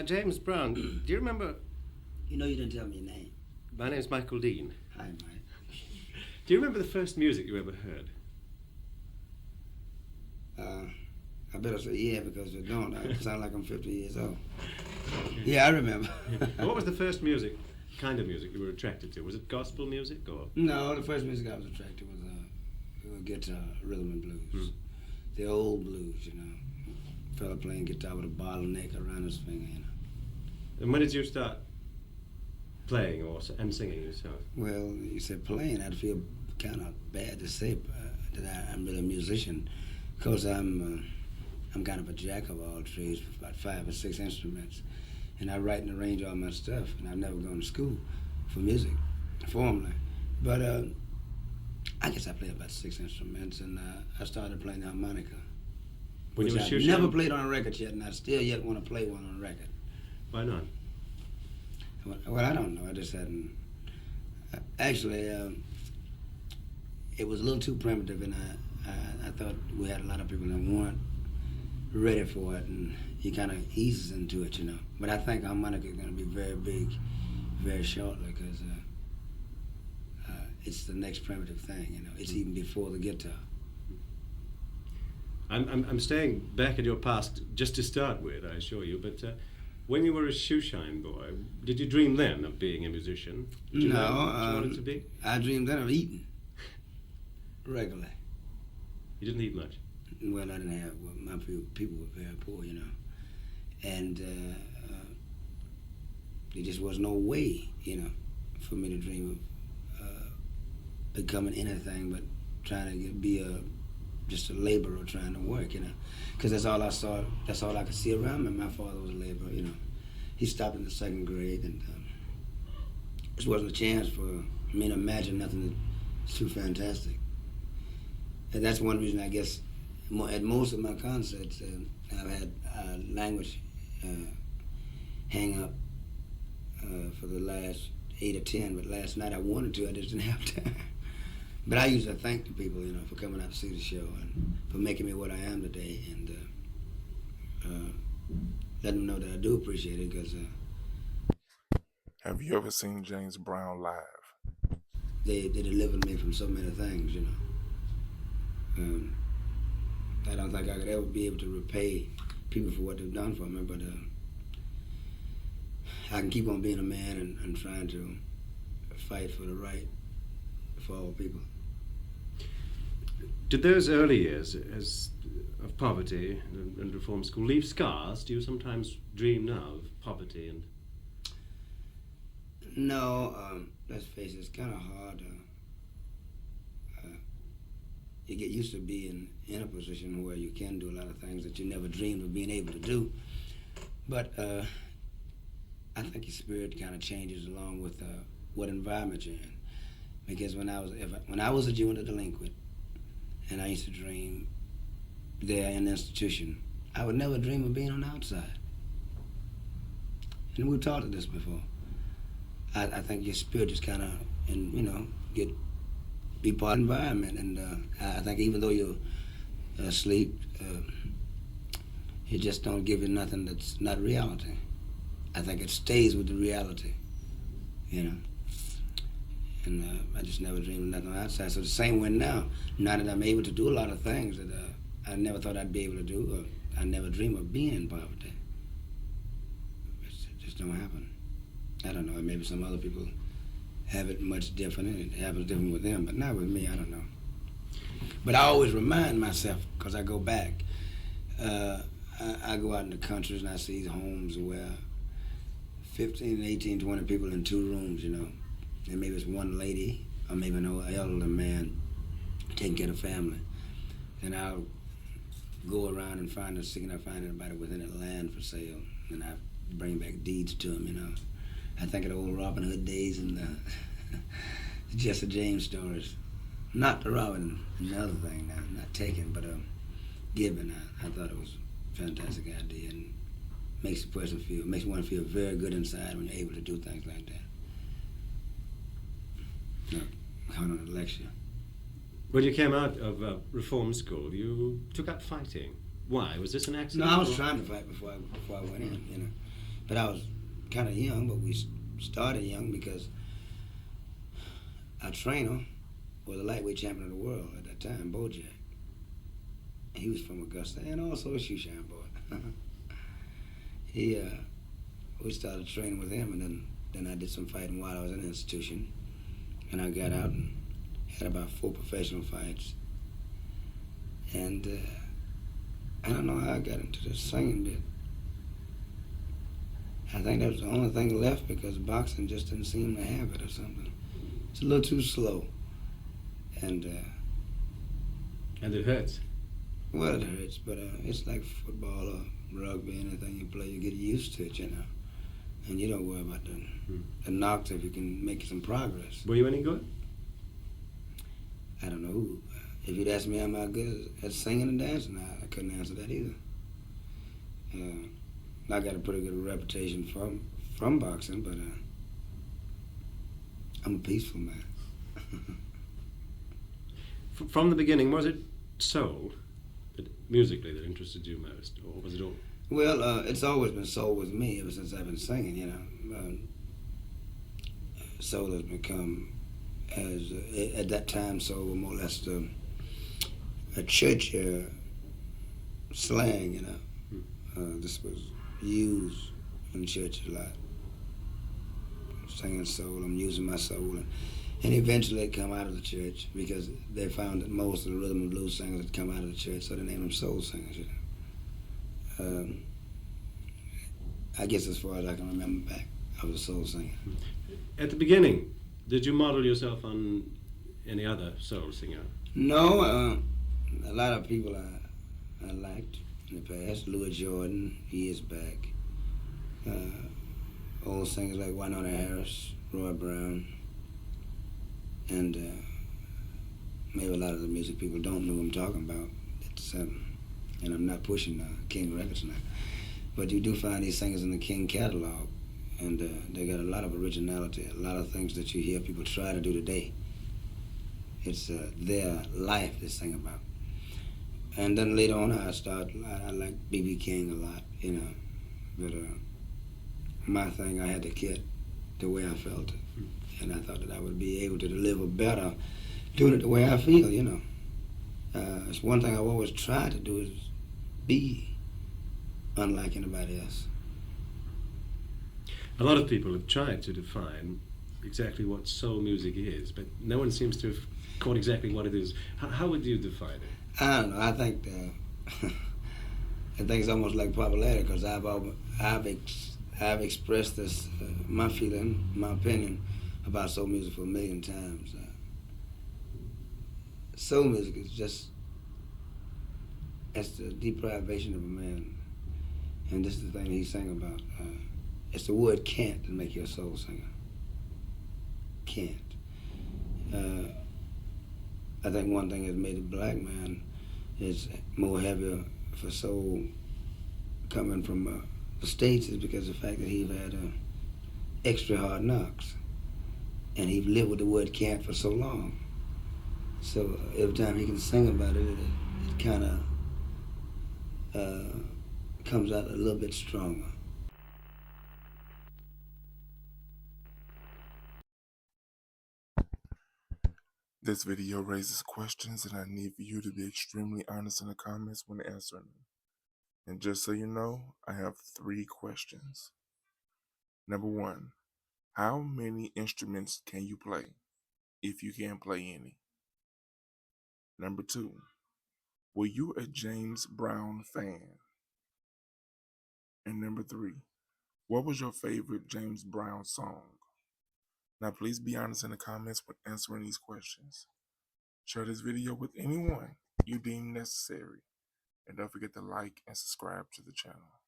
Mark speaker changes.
Speaker 1: James Brown, do you remember...
Speaker 2: You know you didn't tell me your name.
Speaker 1: My name's Michael Dean.
Speaker 2: Hi, Mike.
Speaker 1: Do you remember the first music you ever heard?
Speaker 2: I better say yeah, because if I don't, I sound like I'm 50 years old. Yeah, I remember.
Speaker 1: What was the first kind of music you were attracted to? Was it gospel music or...?
Speaker 2: No, the first music I was attracted to was guitar, rhythm and blues. The old blues, you know. Fella playing guitar with a bottleneck around his finger, you know.
Speaker 1: And when did you start playing and singing yourself?
Speaker 2: Well, you said playing, I'd feel kind of bad to say that I'm really a musician, because I'm kind of a jack of all trades with about 5 or 6 instruments. And I write and arrange all my stuff, and I've never gone to school for music, formally. But I guess I played about 6 instruments, and I started playing the harmonica.
Speaker 1: When you were
Speaker 2: I've never played on a record yet, and I still yet want to play one on a record.
Speaker 1: Why not?
Speaker 2: Well, I don't know. I just hadn't. Actually, it was a little too primitive, and I thought we had a lot of people that weren't ready for it, and you kind of eases into it, you know. But I think harmonica is going to be very big very shortly, because it's the next primitive thing, you know. It's even before the guitar.
Speaker 1: I'm staying back at your past just to start with, I assure you, but when you were a shoeshine boy, did you dream then of being a musician? Did you know what you wanted to be?
Speaker 2: I dreamed then of eating regularly.
Speaker 1: You didn't eat much?
Speaker 2: Well, I didn't have, well, my people were very poor, you know, and there just was no way, you know, for me to dream of becoming anything but trying to be just a laborer trying to work, you know, because that's all I saw, that's all I could see around me. My father was a laborer, you know. He stopped in the 2nd grade, and this wasn't a chance for me to imagine nothing that's too fantastic. And that's one reason, I guess, at most of my concerts, I've had language hang up for the last 8 or 10, but last night I wanted to, I just didn't have time. But I usually thank the people, you know, for coming out to see the show and for making me what I am today, and let them know that I do appreciate it, because...
Speaker 3: Have you ever seen James Brown live?
Speaker 2: They delivered me from so many things, you know. I don't think I could ever be able to repay people for what they've done for me, but I can keep on being a man and trying to fight for the right for all people.
Speaker 1: Did those early years of poverty and reform school leave scars? Do you sometimes dream now of poverty and...
Speaker 2: No, let's face it, it's kind of hard. You get used to being in a position where you can do a lot of things that you never dreamed of being able to do. But I think your spirit kind of changes along with what environment you're in. Because when I was a junior delinquent, and I used to dream there in the institution, I would never dream of being on the outside. And we've talked about this before. I think your spirit just kind of, and you know, be part of the environment. And I think even though you're asleep, it just don't give you nothing that's not reality. I think it stays with the reality, you know. And I just never dreamed of nothing outside. So the same way now that I'm able to do a lot of things that I never thought I'd be able to do, or I never dreamed of being in poverty. It just don't happen. I don't know, maybe some other people have it much different, and it happens different with them, but not with me, I don't know. But I always remind myself, because I go back, I go out in the countries and I see homes where 15, 18, 20 people in 2 rooms, you know. And maybe it's one lady, or maybe an elderly man taking care of family. And I'll go around and find a sick, and I find anybody with any land for sale, and I bring back deeds to them, you know. I think of the old Robin Hood days and the Jesse James stories. Not the Robin, another thing now, not taken, but given. I thought it was a fantastic idea, and makes one feel very good inside when you're able to do things like that. Going on a lecture.
Speaker 1: When you came out of reform school, you took up fighting. Why? Was this an accident?
Speaker 2: No, I was trying to fight before I went in, you know. But I was kind of young, but we started young because our trainer was a lightweight champion of the world at that time, Bojack. He was from Augusta and also a shoeshine boy. he We started training with him, and then I did some fighting while I was in the institution, and I got out and had about 4 professional fights. And I don't know how I got into the singing bit. I think that was the only thing left because boxing just didn't seem to have it or something. It's a little too slow. And
Speaker 1: it hurts.
Speaker 2: Well, it hurts, but it's like football or rugby, anything you play, you get used to it, you know. And you don't worry about the knocks if you can make some progress.
Speaker 1: Were you any good?
Speaker 2: I don't know. If you'd asked me, am I good at singing and dancing, I couldn't answer that either. I got a pretty good reputation from boxing, but I'm a peaceful man.
Speaker 1: From the beginning, was it soul, musically, that interested you most, or was it all?
Speaker 2: Well, it's always been soul with me ever since I've been singing, you know. Soul has become, at that time, soul was more or less a church slang, you know. This was used in church a lot. Singing soul, I'm using my soul. And eventually it come out of the church because they found that most of the rhythm and blues singers had come out of the church, so they named them soul singers, you know. I guess as far as I can remember back, I was a soul singer.
Speaker 1: At the beginning, did you model yourself on any other soul singer?
Speaker 2: No, a lot of people I liked in the past. Louis Jordan, years back. Old singers like Winona Harris, Roy Brown, and maybe a lot of the music people don't know what I'm talking about. It's, and I'm not pushing King Records now. But you do find these singers in the King catalog, and they got a lot of originality, a lot of things that you hear people try to do today. It's their life they sing about. And then later on, I like B.B. King a lot, you know. But my thing, I had to get the way I felt it. And I thought that I would be able to deliver better doing it the way I feel, you know. It's one thing I've always tried to do is be unlike anybody else.
Speaker 1: A lot of people have tried to define exactly what soul music is, but no one seems to have caught exactly what it is. How would you define it?
Speaker 2: I don't know. I think I think it's almost like popularity because I've expressed this my feeling, my opinion about soul music for a million times. Soul music is just it's the deprivation of a man, and this is the thing he sang about. It's the word "can't" that make you a soul singer. Can't. I think one thing that's made a black man is more heavier for soul coming from the States is because of the fact that he had extra hard knocks. And he lived with the word "can't" for so long. So every time he can sing about it, it kind of comes out a little bit stronger.
Speaker 3: This video raises questions, and I need for you to be extremely honest in the comments when answering them. And just so you know, I have 3 questions. Number 1, how many instruments can you play, if you can play any? Number 2, were you a James Brown fan? And number 3, what was your favorite James Brown song? Now please be honest in the comments when answering these questions. Share this video with anyone you deem necessary. And don't forget to like and subscribe to the channel.